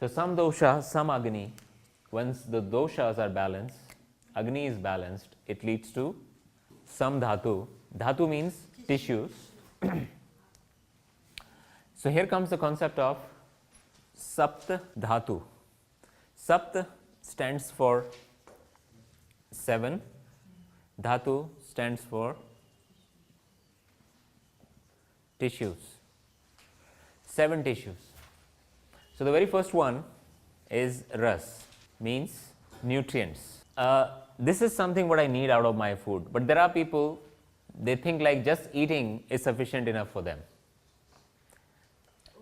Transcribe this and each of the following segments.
So some dosha, some Agni. Once the doshas are balanced, Agni is balanced, it leads to some dhatu. Dhatu means tissues. So here comes the concept of Saptadhatu. Sapt stands for 7, Dhatu stands for tissues, 7 tissues. So the very first one is ras, means nutrients. This is something what I need out of my food, but there are people, they think like just eating is sufficient enough for them.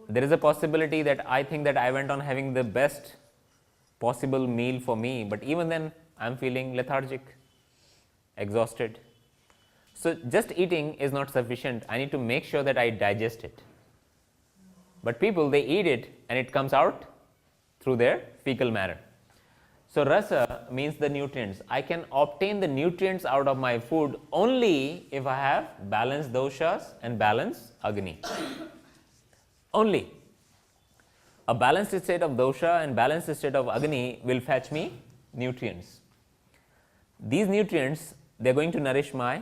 There is a possibility that I think that I went on having the best possible meal for me, but even then I am feeling lethargic, exhausted. So just eating is not sufficient, I need to make sure that I digest it. But people, they eat it and it comes out through their fecal matter. So rasa means the nutrients. I can obtain the nutrients out of my food only if I have balanced doshas and balanced Agni. Only. A balanced state of dosha and balanced state of Agni will fetch me nutrients. These nutrients, they are going to nourish my,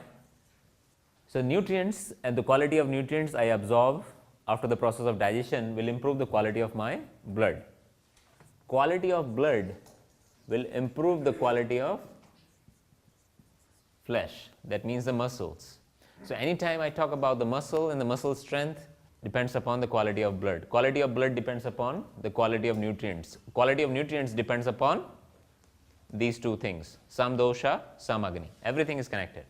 so nutrients and the quality of nutrients I absorb after the process of digestion will improve the quality of my blood. Quality of blood will improve the quality of flesh, that means the muscles. So anytime I talk about the muscle and the muscle strength depends upon the quality of blood. Quality of blood depends upon the quality of nutrients. Quality of nutrients depends upon these two things, some dosha, some Agni. Everything is connected.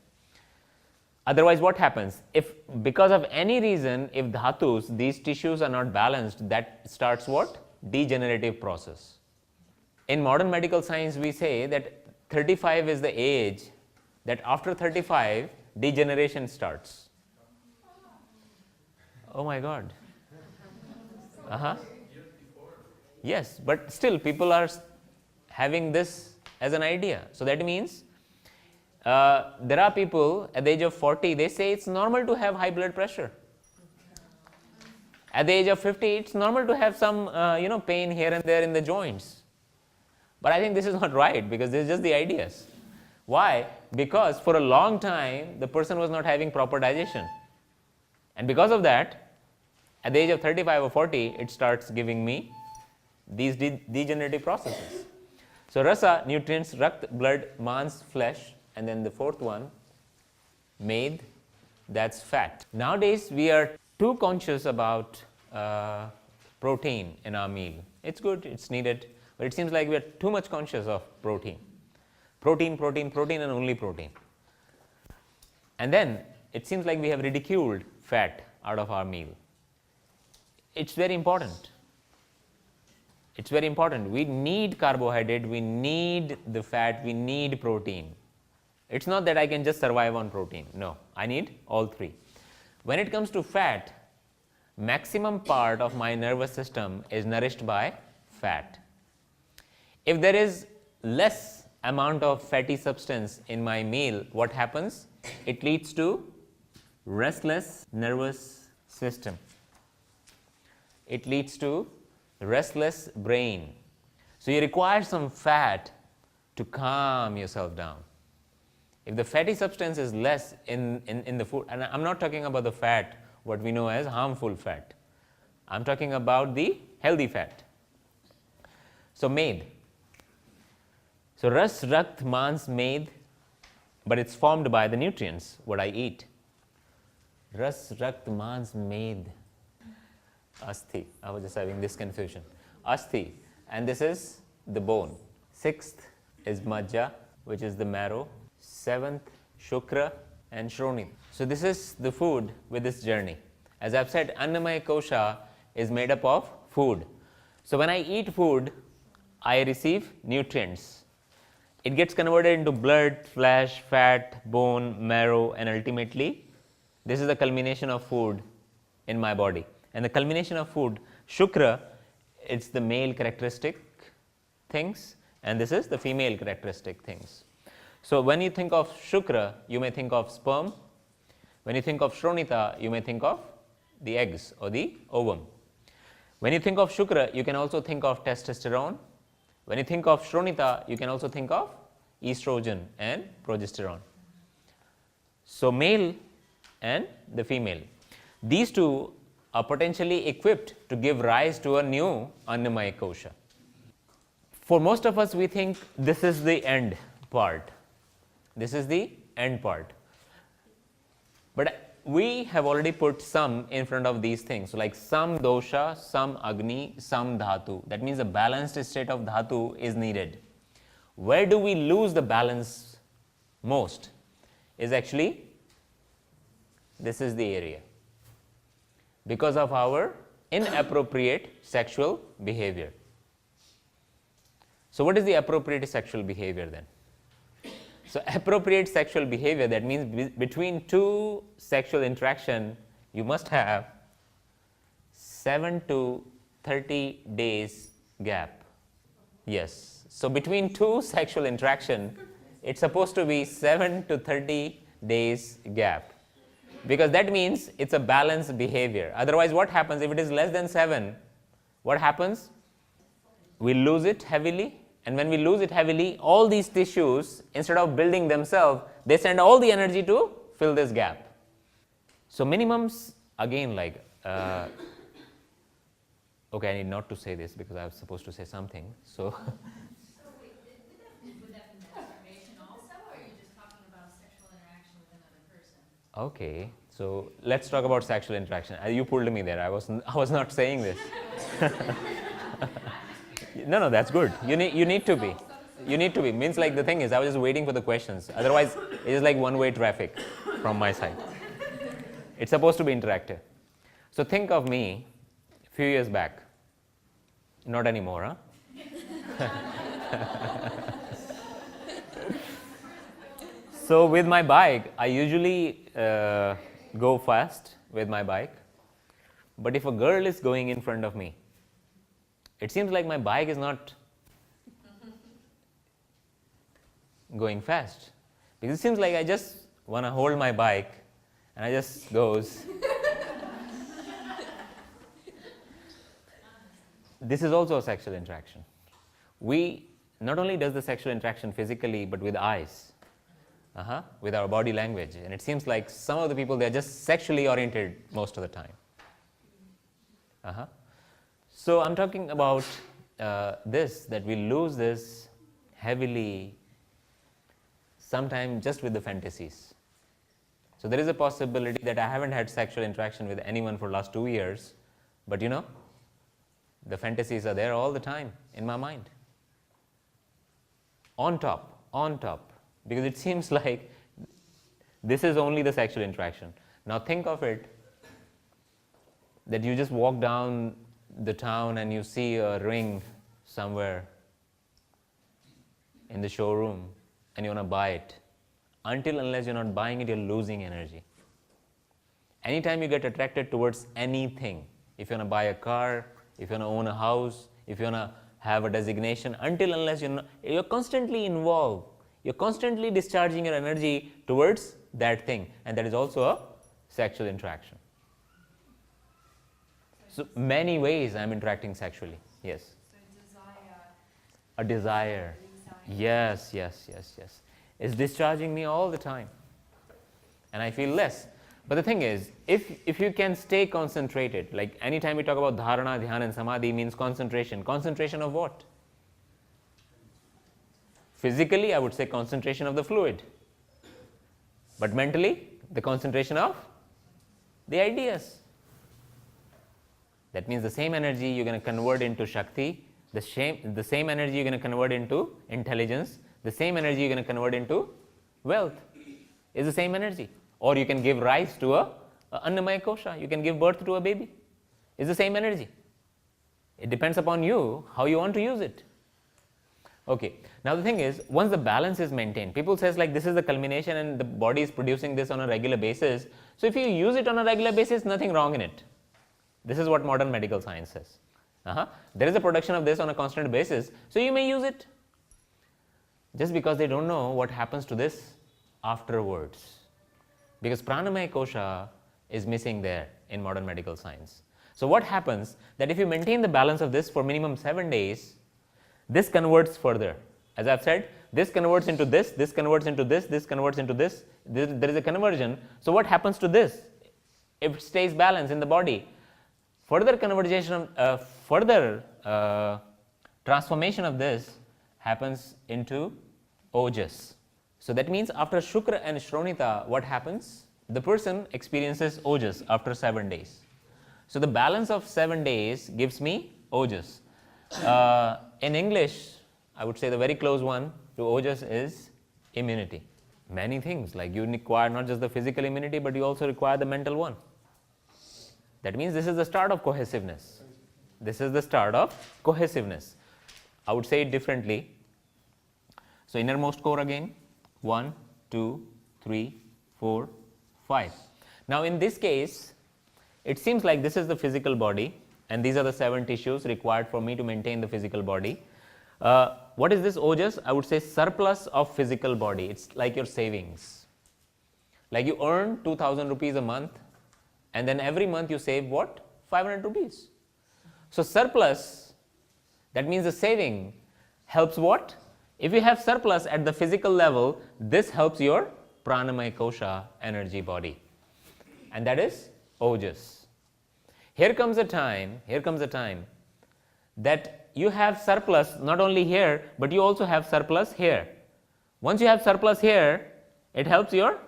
Otherwise what happens? If because of any reason, if dhatus, these tissues are not balanced, that starts what? Degenerative process. In modern medical science we say that 35 is the age that after 35 degeneration starts. Oh my God. Yes, but still people are having this as an idea. So that means there are people at the age of 40, they say it's normal to have high blood pressure. At the age of 50, it's normal to have some pain here and there in the joints. But I think this is not right, because this is just the ideas. Why? Because for a long time the person was not having proper digestion, and because of that at the age of 35 or 40 it starts giving me these degenerative processes. So rasa, nutrients, rakt, blood, mans, flesh, and then the fourth one, med, that's fat. Nowadays we are too conscious about protein in our meal. It's good, it's needed, but it seems like we are too much conscious of protein. Protein, protein, protein, and only protein. And then it seems like we have ridiculed fat out of our meal. It's very important. It's very important. We need carbohydrate, we need the fat, we need protein. It's not that I can just survive on protein. No, I need all three. When it comes to fat, maximum part of my nervous system is nourished by fat. If there is less amount of fatty substance in my meal, what happens? It leads to restless nervous system. It leads to restless brain. So you require some fat to calm yourself down. If the fatty substance is less in the food, and I'm not talking about the fat what we know as harmful fat, I'm talking about the healthy fat. So med. So ras, rakt, mans, med, but it's formed by the nutrients what I eat. Ras, rakt, mans, med. Asthi. I was just having this confusion. Asthi, and this is the bone. Sixth is majja, which is the marrow. Seventh, shukra and shronit. So this is the food with this journey. As I've said, Annamaya Kosha is made up of food. So when I eat food, I receive nutrients. It gets converted into blood, flesh, fat, bone, marrow, and ultimately this is the culmination of food in my body. And the culmination of food, shukra, it's the male characteristic things, and this is the female characteristic things. So when you think of shukra, you may think of sperm. When you think of shronita, you may think of the eggs or the ovum. When you think of Shukra, you can also think of testosterone. When you think of Shronita, you can also think of estrogen and progesterone. So male and the female. These two are potentially equipped to give rise to a new Annamaya kosha. For most of us, we think this is the end part. This is the end part. But we have already put some in front of these things, like some dosha, some agni, some dhatu. That means a balanced state of dhatu is needed. Where do we lose the balance most? Is actually, this is the area. Because of our inappropriate sexual behavior. So what is the appropriate sexual behavior then? So appropriate sexual behavior, that means between two sexual interaction, you must have 7 to 30 days gap. Yes. So between two sexual interaction, it's supposed to be 7 to 30 days gap. Because that means it's a balanced behavior. Otherwise, what happens if it is less than 7? What happens? We lose it heavily. And when we lose it heavily, all these tissues, instead of building themselves, they send all the energy to fill this gap. So minimums, again, like, okay, I need not to say this because I was supposed to say something. So, So wait, would that be masturbation also, or are you just talking about sexual interaction with another person? okay, so let's talk about sexual interaction. You pulled me there. I was not saying this. No, that's good. You need to be. You need to be. Means like the thing is, I was just waiting for the questions. Otherwise, it is like one-way traffic from my side. It's supposed to be interactive. So think of me a few years back. Not anymore, huh? So with my bike, I usually go fast with my bike. But if a girl is going in front of me, it seems like my bike is not going fast. Because it seems like I just want to hold my bike and I just goes. This is also a sexual interaction. We, not only does the sexual interaction physically, but with eyes, with our body language. And it seems like some of the people, they're just sexually oriented most of the time. So I'm talking about this, that we lose this heavily, sometimes just with the fantasies. So there is a possibility that I haven't had sexual interaction with anyone for last 2 years, but you know, the fantasies are there all the time in my mind. On top, because it seems like this is only the sexual interaction. Now think of it, that you just walk down the town and you see a ring somewhere in the showroom and you want to buy it. Until unless you're not buying it, you're losing energy. Anytime you get attracted towards anything, if you want to buy a car, if you want to own a house, if you want to have a designation, until unless you're constantly involved, you're constantly discharging your energy towards that thing, and that is also a sexual interaction. So many ways I'm interacting sexually. Yes. So desire. A desire. Yes. It's discharging me all the time. And I feel less. But the thing is, if you can stay concentrated, like anytime we talk about dharana, dhyana and samadhi means concentration. Concentration of what? Physically, I would say concentration of the fluid. But mentally, the concentration of the ideas. That means the same energy you're going to convert into Shakti, the same energy you're going to convert into intelligence, the same energy you're going to convert into wealth is the same energy. Or you can give rise to a Annamaya kosha, you can give birth to a baby. It's the same energy. It depends upon you how you want to use it. Okay, now the thing is, once the balance is maintained, people says like this is the culmination and the body is producing this on a regular basis. So if you use it on a regular basis, nothing wrong in it. This is what modern medical science says. There is a production of this on a constant basis, so you may use it. Just because they don't know what happens to this afterwards. Because pranamaya kosha is missing there in modern medical science. So what happens that if you maintain the balance of this for minimum 7 days, this converts further. As I've said, this converts into this converts into this converts into this. There is a conversion. So what happens to this? If it stays balanced in the body, further conversion, transformation of this happens into ojas. So that means after Shukra and Shronita, what happens? The person experiences ojas after 7 days. So the balance of 7 days gives me ojas. In English, I would say the very close one to ojas is immunity. Many things, like you require not just the physical immunity, but you also require the mental one. That means this is the start of cohesiveness. This is the start of cohesiveness. I would say it differently. So innermost core again, 1, 2, 3, 4, 5. Now in this case, it seems like this is the physical body and these are the 7 tissues required for me to maintain the physical body. What is this ojas? I would say surplus of physical body. It's like your savings. Like you earn 2000 rupees a month and then every month you save what? 500 rupees. So surplus, that means the saving helps what? If you have surplus at the physical level, this helps your pranamaya kosha energy body, and that is ojas. Here comes a time that you have surplus not only here, but you also have surplus here. Once you have surplus here, it helps your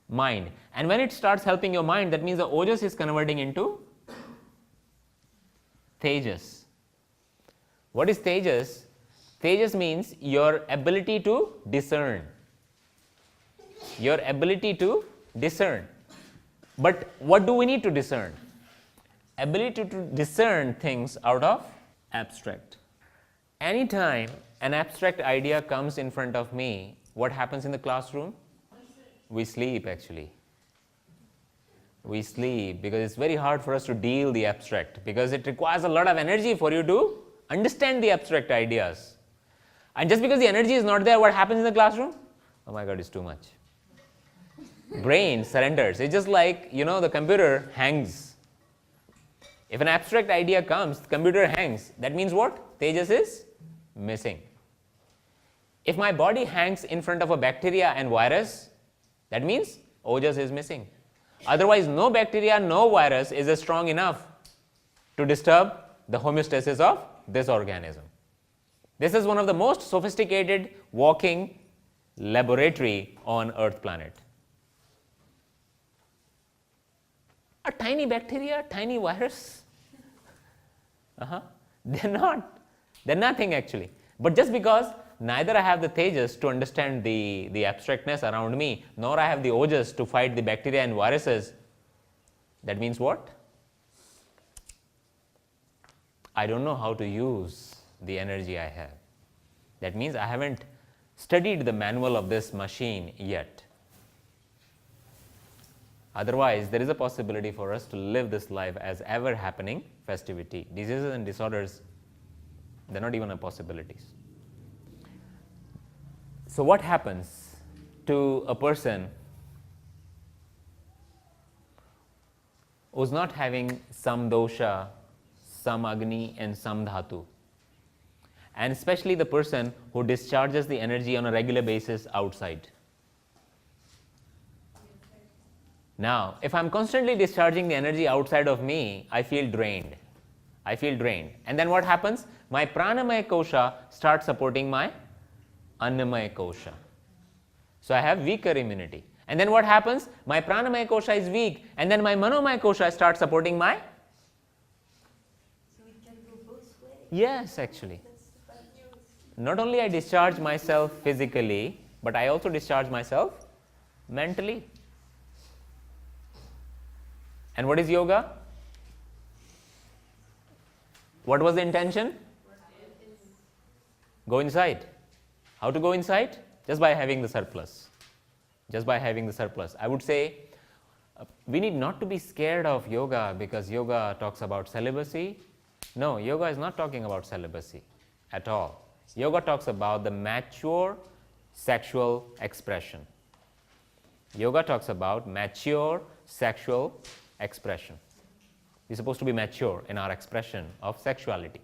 mind, and when it starts helping your mind, that means the ojas is converting into tejas. What is tejas? Tejas means your ability to discern. Your ability to discern. But what do we need to discern? Ability to discern things out of abstract. Anytime an abstract idea comes in front of me, what happens in the classroom? We sleep actually. We sleep because it's very hard for us to deal the abstract, because it requires a lot of energy for you to understand the abstract ideas. And just because the energy is not there, what happens in the classroom? Oh my God, it's too much. Brain surrenders. It's just like, the computer hangs. If an abstract idea comes, the computer hangs. That means what? Tejas is missing. If my body hangs in front of a bacteria and virus, that means ojas is missing. Otherwise, no bacteria, no virus is strong enough to disturb the homeostasis of this organism. This is one of the most sophisticated walking laboratory on Earth planet. A tiny bacteria, tiny virus, they're nothing actually. But just because neither I have the tejas to understand the abstractness around me, nor I have the ojas to fight the bacteria and viruses, that means what? I don't know how to use the energy I have. That means I haven't studied the manual of this machine yet. Otherwise, there is a possibility for us to live this life as ever happening festivity. Diseases and disorders, they're not even a possibilities. So what happens to a person who's not having some dosha, some agni and some dhatu? And especially the person who discharges the energy on a regular basis outside. Now, if I'm constantly discharging the energy outside of me, I feel drained. And then what happens? My pranamaya kosha starts supporting my annamaya kosha. So I have weaker immunity. And then what happens? My pranamaya kosha is weak, and then my manomaya kosha starts supporting my. So it can go both ways. Yes, actually. That's the bad news. Not only I discharge myself physically, but I also discharge myself mentally. And what is yoga? What was the intention? Go inside. How to go inside? Just by having the surplus. I would say we need not to be scared of yoga because yoga talks about celibacy. No, yoga is not talking about celibacy at all. Yoga talks about the mature sexual expression. Yoga talks about mature sexual expression. We're supposed to be mature in our expression of sexuality.